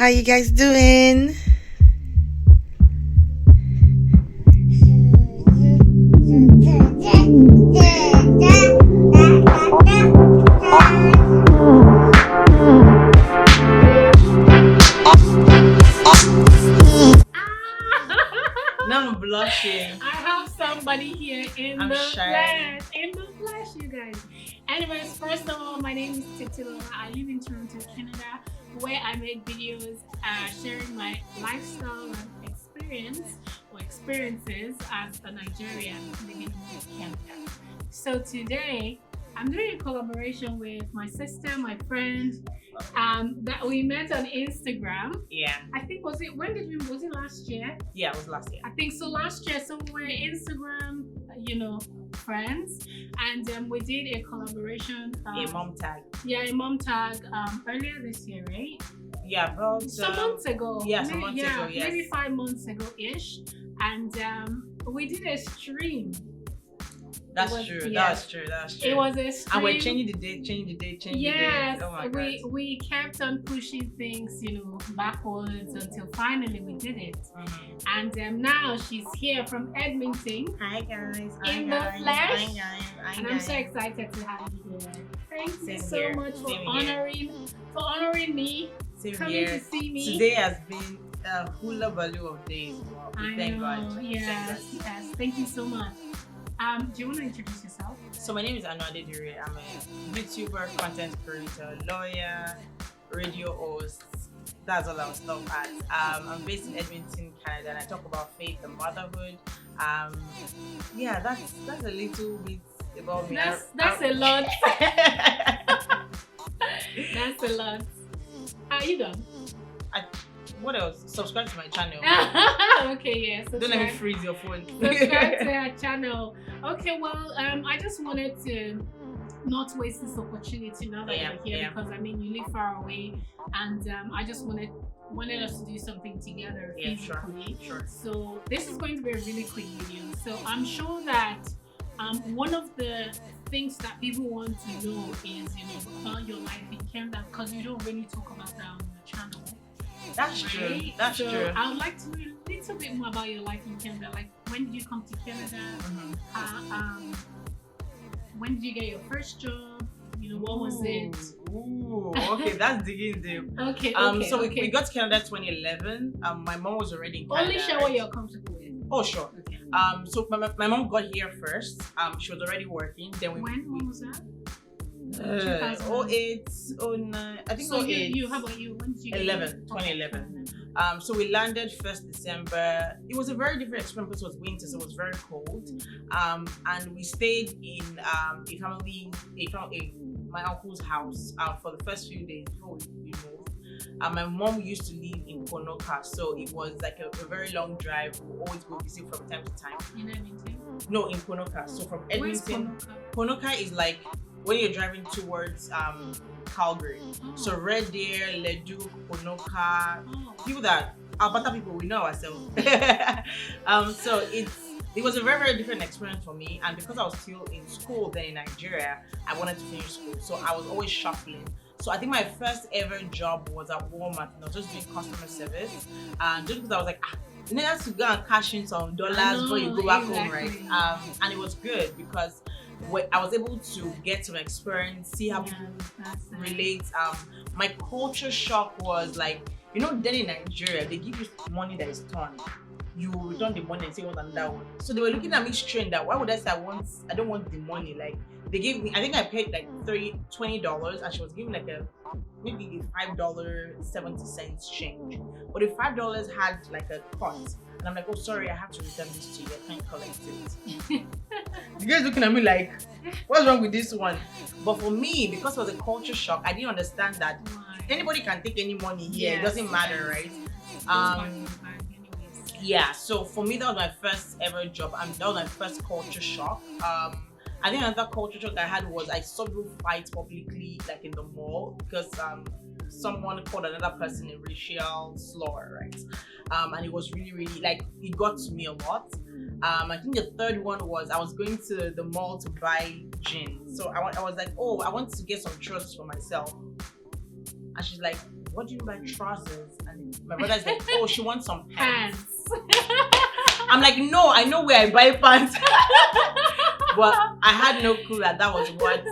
How you guys doing? Now I'm blushing. I have somebody here in the flesh, you guys. Anyways, first of all, my name is Titilola. I live in Toronto, Canada, where I make videos sharing my lifestyle and experiences as a Nigerian living in Canada. So today, I'm doing a collaboration with my sister, my friend, that we met on Instagram. Yeah. I think was it last year? Yeah, it was last year. I think so last year. So we're Instagram, friends, and we did a collaboration. A mom tag. Yeah, a mom tag earlier this year, right? Yeah, about some months ago. Yeah, some months ago. Yes. Maybe 5 months ago ish, and we did a stream. That's true. That's true. It was a stream. And we're changing the date. Yes, Oh my God. we kept on pushing things, backwards until finally we did it. Mm-hmm. And now she's here from Edmonton. Hi guys. In the flesh. And I'm so excited to have you here. Thank you so much for honoring me, coming to see me. Today has been a hula baloo of days. Thank God. Yes. Thank you so much. Do you want to introduce yourself? So my name is ADEWUSI. I'm a YouTuber, content creator, lawyer, radio host. That's all I'll stop at. I'm based in Edmonton, Canada, and I talk about faith and motherhood. That's a little bit about me. That's a lot. That's a lot. Are you done? What else? Subscribe to my channel. Okay, yeah. Don't let me freeze your phone. Subscribe to our channel. Okay, well, I just wanted to not waste this opportunity now that you're here because you live far away, and I just wanted us to do something together physically. Sure. So this is going to be a really quick video. So I'm sure that one of the things that people want to know is about your life in Canada, because you don't really talk about that on your channel. That's true. That's true. I would like to know a little bit more about your life in Canada. Like, when did you come to Canada? Mm-hmm. When did you get your first job? What was it? Ooh, okay, that's digging deep. Okay. We got to Canada 2011. My mom was already in Canada. Only share what you're comfortable with. Oh, sure. Okay. So my mom got here first. She was already working. Then when was that? 08, 09, I think so 08. How about you? When did you 2011. So we landed 1st December. It was a very different experience because it was winter, so it was very cold. And we stayed in my uncle's house for the first few days before we moved. My mom used to live in Ponoka, so it was like a very long drive. We always go visit from time to time. In Edmonton? No, in Ponoka. So from Edmonton, Ponoka is like when you're driving towards Calgary. So Red Deer, Leduc, Ponoka, people that Alberta people, we know ourselves. So it was a very, very different experience for me, and because I was still in school then in Nigeria, I wanted to finish school, so I was always shuffling. So I think my first ever job was at Walmart, and I was just doing customer service, and just because I was like, you need to go and cash in some dollars before you go back home, right? And it was good because I was able to get some experience, see how people relate. My culture shock was like, then in Nigeria, they give you money that is turned. You return the money and say, what another one. So they were looking at me strange that why would I say I don't want the money? Like, they gave me, I think I paid like $20, and she was giving like maybe a $5.70 change. But the $5 had like a cut. And I'm like, oh, sorry, I have to return this to you. I can't collect it. The guy's looking at me like, what's wrong with this one? But for me, because it was a culture shock, I didn't understand that anybody can take any money here. It doesn't matter, right? Yeah, so for me, that was my first ever job, and that was my first culture shock. I think another culture shock I had was I saw people fight publicly, like in the mall, because someone called another person a racial slur, right? And it was really, really, like, it got to me a lot. I think the third one was I was going to the mall to buy gin. So I was like, oh, I want to get some trousers for myself. And she's like, what do you mean by trousers? And my brother's like, oh, she wants some pants. I'm like, no, I know where I buy pants. But I had no clue that was what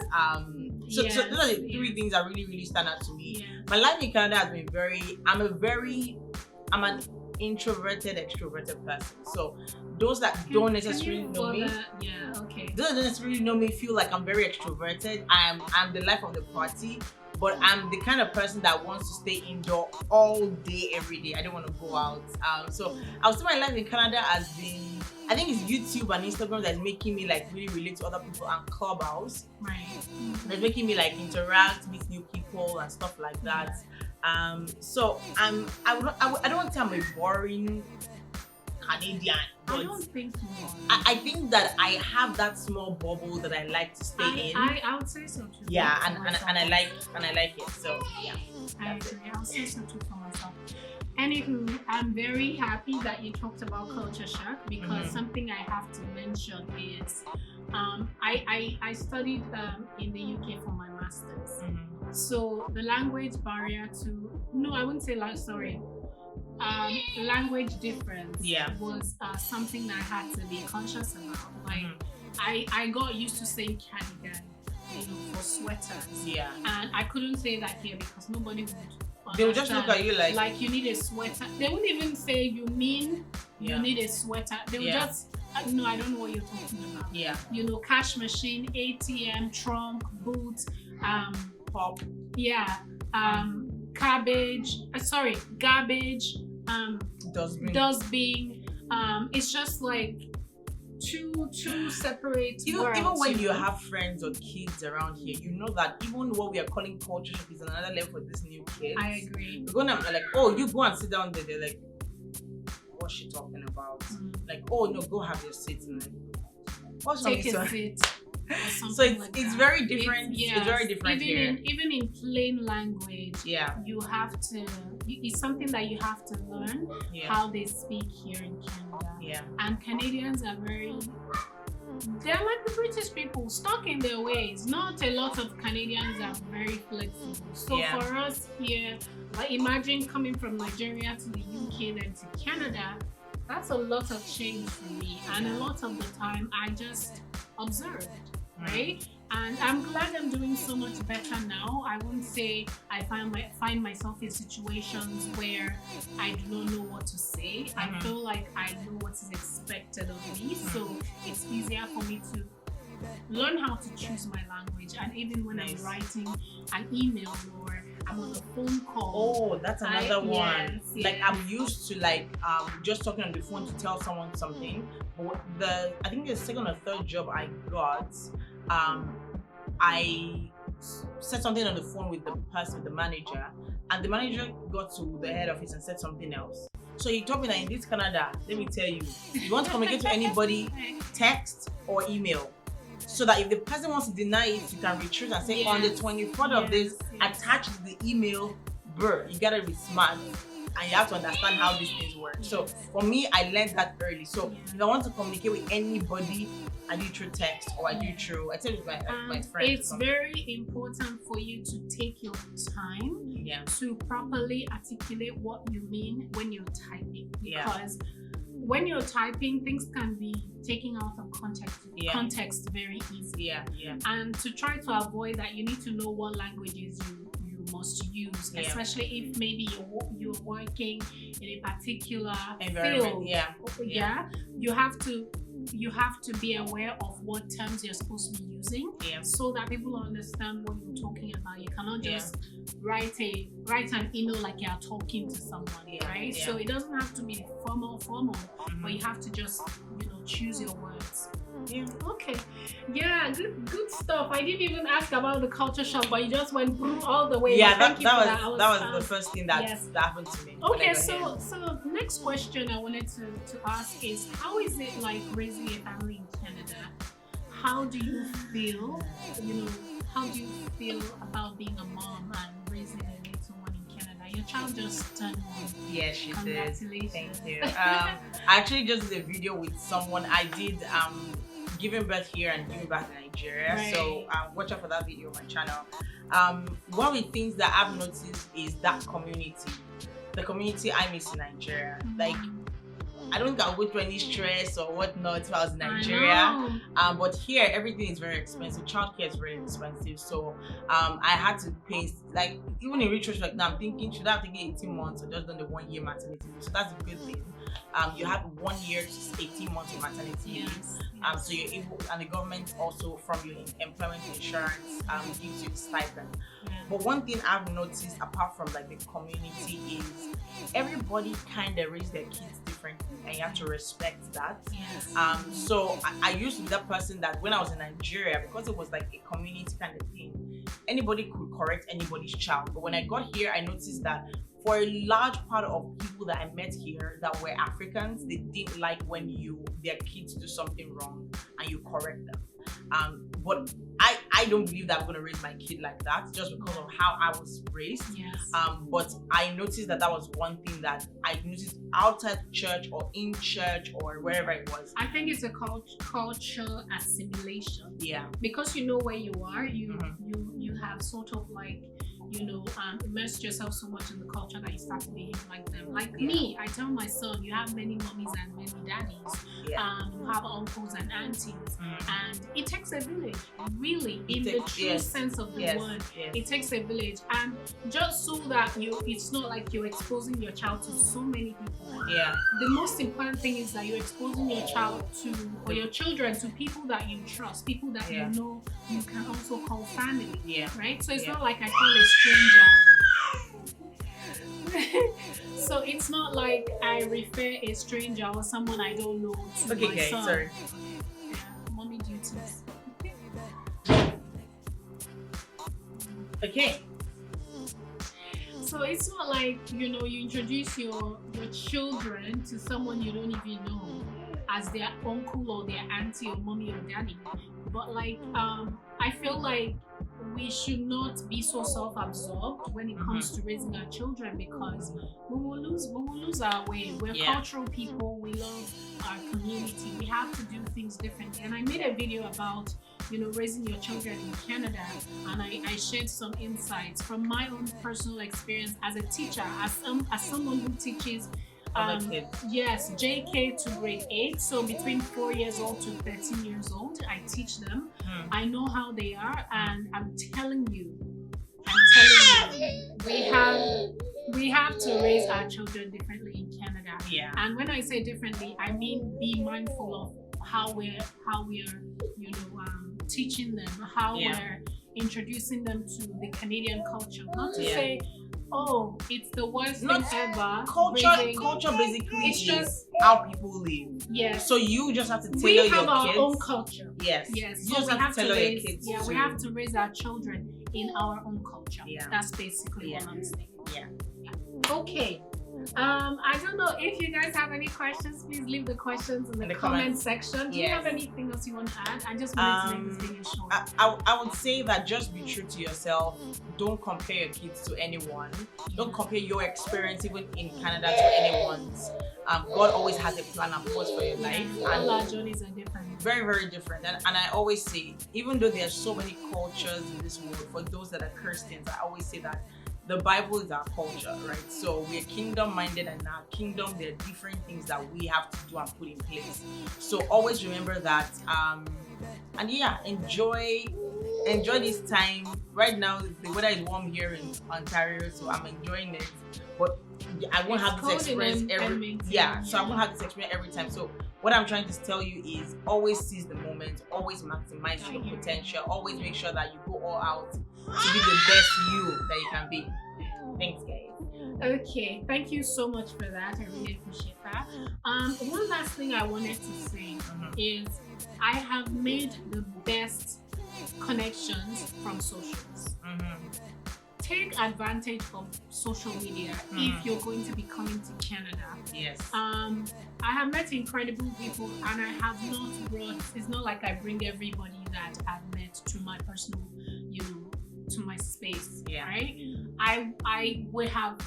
so those are the three things that really stand out to me. My life in Canada has been I'm an introverted, extroverted person. So those that don't necessarily know me, those that don't necessarily know me feel like I'm very extroverted. I'm the life of the party, but I'm the kind of person that wants to stay indoor all day, every day. I don't want to go out. So I would say my life in Canada has been, I think it's YouTube and Instagram that's making me like really relate to other people, and Clubhouse. Right. That's making me like interact, meet new people and stuff like that. So I don't want to say I'm a boring Canadian. I don't think you are. I think that I have that small bubble that I like to stay in. I would say so too. Yeah, and I like it. So yeah. I agree. I would say so too for myself. Anywho, I'm very happy that you talked about culture shock, because something I have to mention is I studied in the UK for my master's. So the language barrier I wouldn't say language difference was something that I had to be conscious about. Like I got used to saying cardigan, for sweaters. Yeah. And I couldn't say that here because nobody would. They would just look at you like you need a sweater. They wouldn't even say you need a sweater. They would just no, I don't know what you're talking about. Yeah. Cash machine, ATM, trunk, boot, pop. Yeah. Garbage. Dustbin. It's just like two separate words. Even when you have friends or kids around here, you know that even what we are calling culture shock is another level for this new kids. I agree. We're gonna like, oh, you go and sit down there. They're like, what's she talking about? Like, oh no, go have your seat. And like, what's take a seat. So it's very different. It's very different here. Even in plain language, you have to. It's something that you have to learn how they speak here in Canada. Yeah. And Canadians are they're like the British people, stuck in their ways. Not a lot of Canadians are very flexible. So for us here, like imagine coming from Nigeria to the UK then to Canada. That's a lot of change for me, and a lot of the time I just observed. Right? And I'm glad I'm doing so much better now. I won't say I find myself in situations where I do not know what to say. I feel like I know what is expected of me, so it's easier for me to learn how to choose my language. And even when I'm writing an email or I'm on a phone call. Oh, that's another one. Yes. Like I'm used to just talking on the phone to tell someone something. But I think the second or third job I got, I said something on the phone with the manager, and the manager got to the head office and said something else. So he told me that in this Canada, let me tell you, if you want to communicate to anybody, text or email. So that if the person wants to deny it, you can retrieve and say, on the 24th of this, attach the email, you gotta be smart. And you have to understand how these things work. So for me, I learned that early. So if I want to communicate with anybody, I do through text or I tell with my friends. It's very important for you to take your time to properly articulate what you mean when you're typing. Because when you're typing, things can be taken out of context very easily. And to try to avoid that, you need to know what languages you must use, especially if maybe you're working in a particular field. You have to be aware of what terms you're supposed to be using, so that people understand what you're talking about. You cannot just write an email like you're talking to someone, right? So it doesn't have to be formal, but you have to just choose your words. Okay. Good stuff. I didn't even ask about the culture shock, but you just went all the way. That was the first thing that happened to me. Okay, so next question I wanted to ask is, how is it like raising a family in Canada? How do you feel? How do you feel about being a mom and raising a little one in Canada? Your child just turned 1. Yes, she did. Congratulations. Thank you. I actually just did a video with someone. I did giving birth here and giving back in Nigeria. Right. So watch out for that video on my channel. one of the things that I've noticed is that the community I miss in Nigeria. Like, I don't think I'll go through any stress or whatnot if I was in Nigeria. But here, everything is very expensive. Childcare is very expensive. So I had to pay, like, even in retrospect now, I'm thinking, should I have taken 18 months or just done the 1 year maternity leave? So that's a good thing. You have 1 year to 18 months of maternity leave. So you're able, and the government also from your employment insurance gives you the stipend. But one thing I've noticed apart from like the community is everybody kind of raise their kids differently, and you have to respect that. So I used to be that person that when I was in Nigeria, because it was like a community kind of thing, anybody could correct anybody's child. But when I got here, I noticed that for a large part of people that I met here that were Africans, they didn't like when their kids do something wrong and you correct them. But I don't believe that I'm going to raise my kid like that just because of how I was raised. But I noticed that was one thing that I noticed outside church or in church or wherever it was. I think it's a cultural assimilation. Because you know where you are, you have sort of like, immerse yourself so much in the culture that you start to behave like them. Like me, I tell my son, you have many mummies and many daddies. You have uncles and aunties. And it takes a village, really, in the true sense of the word. It takes a village. And just so that it's not like you're exposing your child to so many people. The most important thing is that you're exposing your child or your children to people that you trust, people that you know you can also call family. Right? So it's not like I call a stranger. So it's not like I refer a stranger or someone I don't know to my son. Sorry. Mommy duties. So it's not like, you introduce your children to someone you don't even know as their uncle or their auntie or mommy or daddy. But like, I feel like we should not be so self-absorbed when it comes to raising our children, because we will lose our way. We're cultural people. We love our community. We have to do things differently. And I made a video about raising your children in Canada, and I shared some insights from my own personal experience as a teacher, as someone who teaches JK to grade 8, so between 4 years old to 13 years old. I teach them. I know how they are, and I'm telling you, we have to raise our children differently in Canada. And when I say differently, I mean be mindful of how we're teaching them, how we're introducing them to the Canadian culture. Not to say, oh, it's the worst thing ever. Culture basically is just how people live. So you just have to tailor your kids. We have our own culture. Yes. You So just have to tailor your kids. We have to raise our children in our own culture. That's basically what I'm saying. Okay. I don't know if you guys have any questions. Please leave the questions in the comment section. Do you have anything else you want to add? I just wanted to make this video short. I would say that just be true to yourself. Don't compare your kids to anyone. Don't compare your experience even in Canada to anyone's. God always has a plan and purpose for your life. And all our journeys are different. Very, very different. And I always say, even though there are so many cultures in this world, for those that are Christians, I always say that the Bible is our culture, right? So we're kingdom minded, and in our kingdom there are different things that we have to do and put in place. So always remember that, and enjoy this time. Right now the weather is warm here in Ontario, so I'm enjoying it. But I won't have this experience so I won't have this experience every time. So what I'm trying to tell you is always seize the moment, always maximize your potential, always make sure that you go all out to be the best you that you can be. Thanks, guys. Okay, thank you so much for that. I really appreciate that. One last thing I wanted to say is I have made the best connections from socials. Take advantage of social media if you're going to be coming to Canada. I have met incredible people, and I have not brought, it's not like I bring everybody that I've met to my personal, to my space, right? I would have,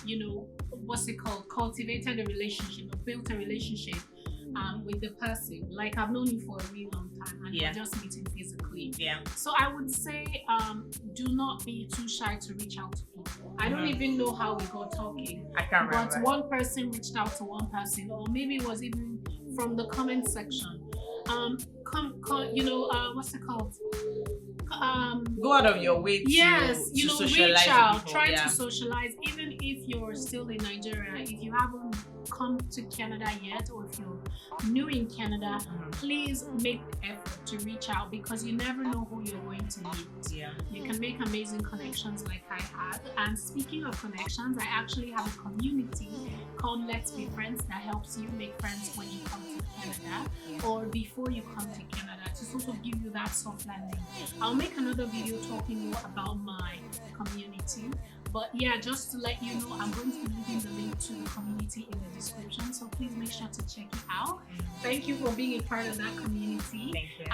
cultivated a relationship or built a relationship with the person. Like, I've known you for a really long time, and we're just meeting physically. So I would say, do not be too shy to reach out to people. I don't even know how we got talking. I can't remember. But one person reached out to one person, or maybe it was even from the comment section. What's it called? Go out of your way to, reach out, try to socialize. Even if you're still in Nigeria, if you haven't come to Canada yet, or if you're new in Canada, please make the effort to reach out, because you never know who you're going to meet. You can make amazing connections like I had. And speaking of connections, I actually have a community called Let's Be Friends that helps you make friends when you come to Canada or before you come to Canada, to sort of give you that soft landing. I'll make another video talking more about my community. But yeah, just to let you know, I'm going to be leaving the link to the community in the description, so please make sure to check it out. Thank you for being a part of that community. Thank you.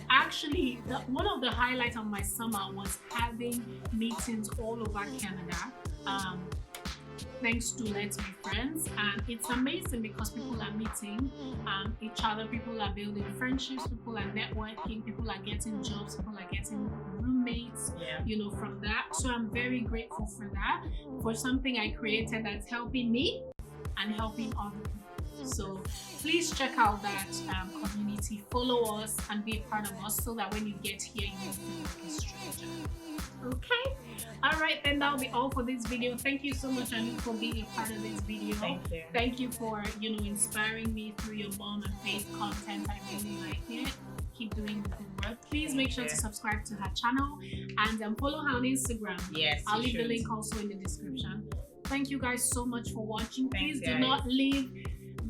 Actually, one of the highlights of my summer was having meetings all over Canada. Thanks to Let's Be Friends, and it's amazing because people are meeting each other, people are building friendships, people are networking, people are getting jobs, people are getting roommates, from that. So I'm very grateful for that, for something I created that's helping me and helping other people. So please check out that community, follow us and be a part of us, so that when you get here, you won't feel like a stranger. Okay, all right, then that'll be all for this video. Thank you so much, Anu, for being a part of this video. Thank you for inspiring me through your mom and faith content. I really like it. Keep doing the good work. Please make sure to subscribe to her channel and follow her on Instagram. I'll leave the link also in the description. Thank you guys so much for watching. Please do not leave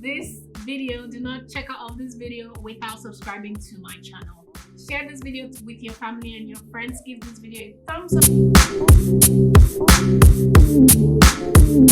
this video, do not check out this video without subscribing to my channel. Share this video with your family and your friends. Give this video a thumbs up.